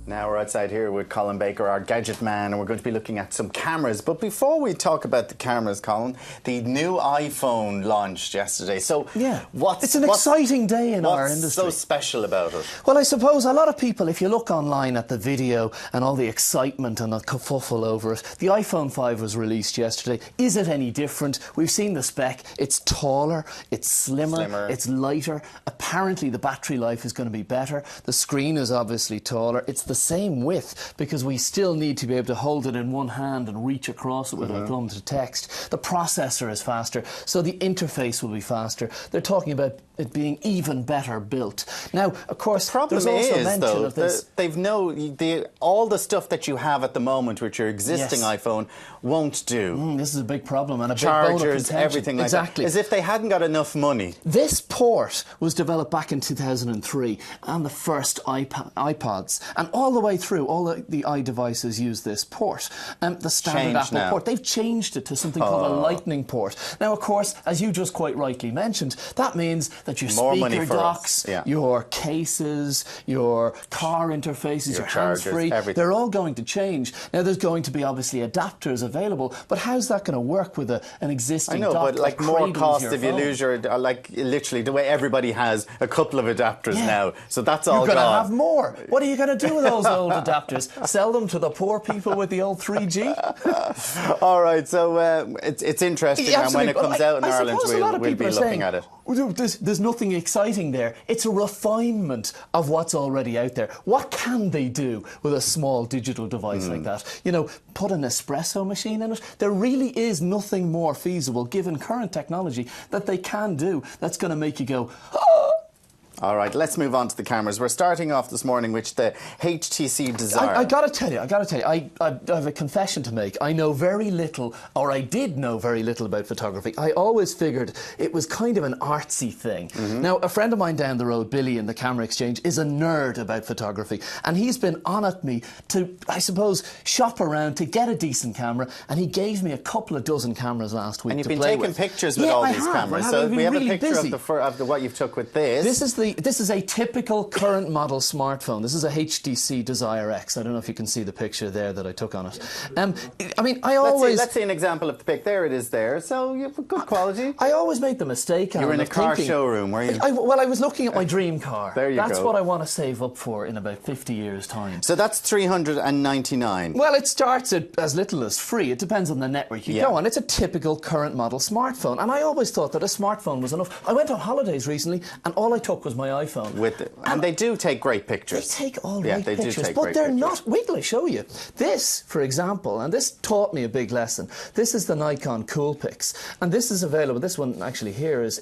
Now we're outside here with Colin Baker, our gadget man, and we're going to be looking at some cameras. But before we talk about the cameras, Colin, the new iPhone launched yesterday. So yeah, it's an exciting day in our industry. What's so special about it? Well, I suppose a lot of people, if you look online at the video and all the excitement and the kerfuffle over it, the iPhone 5 was released yesterday. Is it any different? We've seen the spec. It's taller, it's slimmer, it's lighter. Apparently the battery life is going to be better. The screen is obviously taller. It's the same width because we still need to be able to hold it in one hand and reach across it with our thumb to text. The processor is faster, so the interface will be faster. They're talking about it being even better built. Now, of course, there's also mention of this. All the stuff that you have at the moment, which your existing iPhone won't do. This is a big problem and a Chargers, big bone of contention. Everything like that. As if they hadn't got enough money. This port was developed back in 2003 on the first iPods, and all the way through, all the iDevices use this port. The standard Apple port. They've changed it to something called a Lightning port. Now, of course, as you just quite rightly mentioned, that means that your speaker docks, your cases, your car interfaces, your hands-free, they're all going to change. Now, there's going to be obviously adapters available, but how's that going to work with an existing dock? I know, but like more cost if you lose your, like literally the way everybody has a couple of adapters now. So that's all gone. You're going to have more. What are you going to do with those old adapters? Sell them to the poor people with the old 3G? All right, so it's interesting, and when it comes out in Ireland, we'll be looking at it. There's nothing exciting there. It's a refinement of what's already out there. What can they do with a small digital device like that? You know, put an espresso machine in it? There really is nothing more feasible, given current technology, that they can do that's going to make you go, oh! All right, let's move on to the cameras. We're starting off this morning with the HTC Desire. I got to tell you, I have a confession to make. I know very little, or I did know very little about photography. I always figured it was kind of an artsy thing. Now, a friend of mine down the road, Billy in the Camera Exchange, is a nerd about photography, and he's been on at me to, I suppose, shop around to get a decent camera, and he gave me a couple of dozen cameras last week. And you've been taking pictures with all these cameras. So we have a picture of what you've took with this. This is a typical current model smartphone. This is a HTC Desire X. I don't know if you can see the picture there that I took on it. I mean, Let's see an example of the pic. There it is there. So you have good quality. I always make the mistake. You were in a car showroom, were you? Well, I was looking at my dream car. There you go. That's what I want to save up for in about 50 years' time. So that's $399. Well, it starts at as little as free. It depends on the network you go on. It's a typical current model smartphone. And I always thought that a smartphone was enough. I went on holidays recently and all I took was my iPhone. And they do take great pictures. They take all right pictures, but they're not. Wait till I show you. This, for example, and this taught me a big lesson. This is the Nikon Coolpix, and this is available. This one actually here is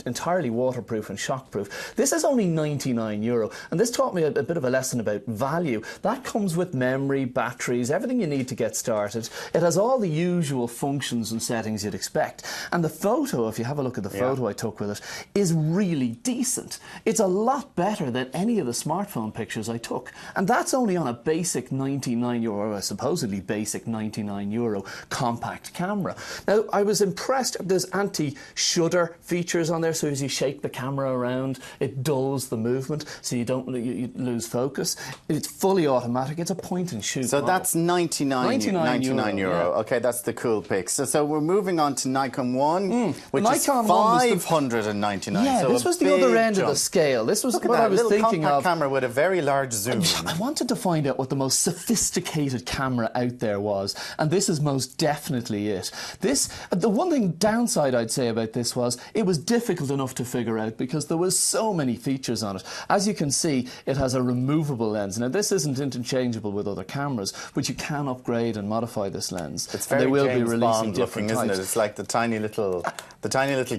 entirely waterproof and shockproof. This is only €99, and this taught me a bit of a lesson about value. That comes with memory, batteries, everything you need to get started. It has all the usual functions and settings you'd expect. And the photo, if you have a look at the photo I took with it, is really decent. It's a lot better than any of the smartphone pictures I took. And that's only on a basic €99, a supposedly basic €99 compact camera. Now, I was impressed. There's anti-shudder features on there, so as you shake the camera around, it dulls the movement, so you don't lose focus. It's fully automatic. It's a point-and-shoot So model. that's €99. Okay, that's the Coolpix. So we're moving on to Nikon 1, which is $599. Yeah, so this was the other end of the scale. This was what I was thinking of. Camera with a very large zoom. I wanted to find out what the most sophisticated camera out there was, and this is most definitely it. The one downside I'd say about this was it was difficult enough to figure out because there was so many features on it. As you can see, it has a removable lens. Now, this isn't interchangeable with other cameras, but you can upgrade and modify this lens. It's very James Bond looking, isn't it? It's like the tiny little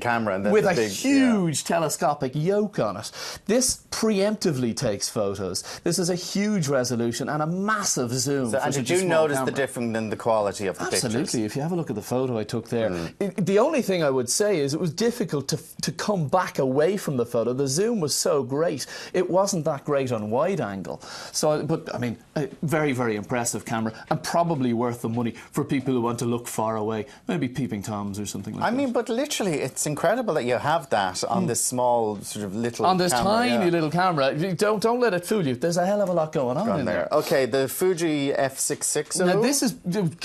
camera and then with the a huge telescopic yoke on it. This preemptively takes photos. This is a huge resolution and a massive zoom. And did you notice the difference in the quality of the pictures? Absolutely. If you have a look at the photo I took there, the only thing I would say is it was difficult to come back away from the photo. The zoom was so great. It wasn't that great on wide angle. So, but I mean, a very, very impressive camera and probably worth the money for people who want to look far away. Maybe peeping Toms or something like that. I mean, but literally, it's incredible that you have that on this small sort of little little on this tiny little camera. Don't let it fool you. There's a hell of a lot going on in there. Okay, the Fuji F660. Now, this is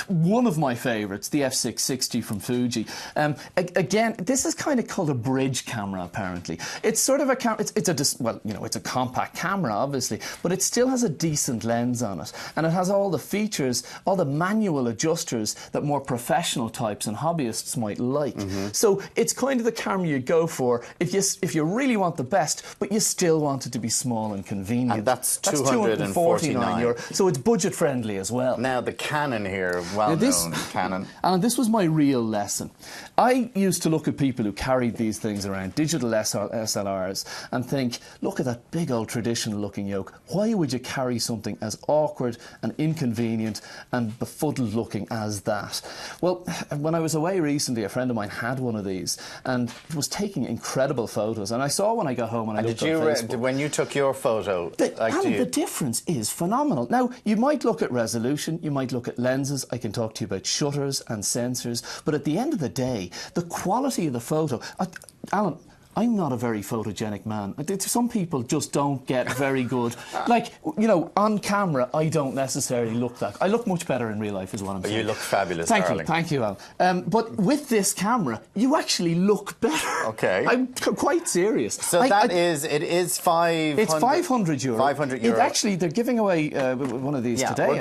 one of my favourites, the F660 from Fuji. Again, this is kind of called a bridge camera, apparently. It's sort of a camera. It's a compact camera, obviously, but it still has a decent lens on it, and it has all the features, all the manual adjusters that more professional types and hobbyists might like. So it's kind of the camera you go for if you really want the best, but you still want it to be small and convenient. And that's €249. So it's budget friendly as well. Now the Canon here, well-known Canon. And this was my real lesson. I used to look at people who carried these things around, digital SLRs, and think, look at that big old traditional looking yoke. Why would you carry something as awkward and inconvenient and befuddled looking as that? Well, when I was away recently, a friend of mine had one of these and was taking incredible photos. And I saw when I got home and I looked on Facebook. When you took your photo, the difference is phenomenal. Now, you might look at resolution, you might look at lenses, I can talk to you about shutters and sensors, but at the end of the day, the quality of the photo... Alan, I'm not a very photogenic man. Some people just don't get very good. Like, you know, on camera, I don't necessarily look that. I look much better in real life, is what I'm saying. You look fabulous, darling. Thank you, Al. But with this camera, you actually look better. Okay. I'm quite serious. So it is 500... It's €500. 500 euro. Actually, they're giving away one of these today,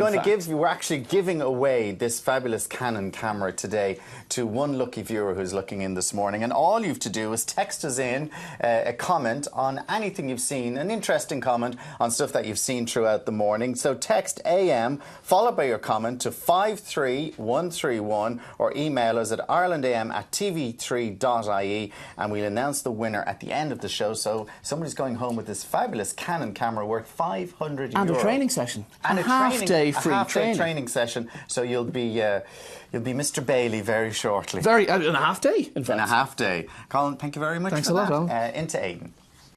we're actually giving away this fabulous Canon camera today to one lucky viewer who's looking in this morning. And all you have to do is text us in a comment on anything you've seen, an interesting comment on stuff that you've seen throughout the morning. So text AM followed by your comment to 53131 or email us at irelandam@tv3.ie and we'll announce the winner at the end of the show. So somebody's going home with this fabulous Canon camera worth 500 and euro. a training session. And a half-day free training session. So you'll be Mr. Bailey very shortly. In a half day, in fact. In a half day. Colin, thank you very much. Thanks a lot, Alan. Into Aiden.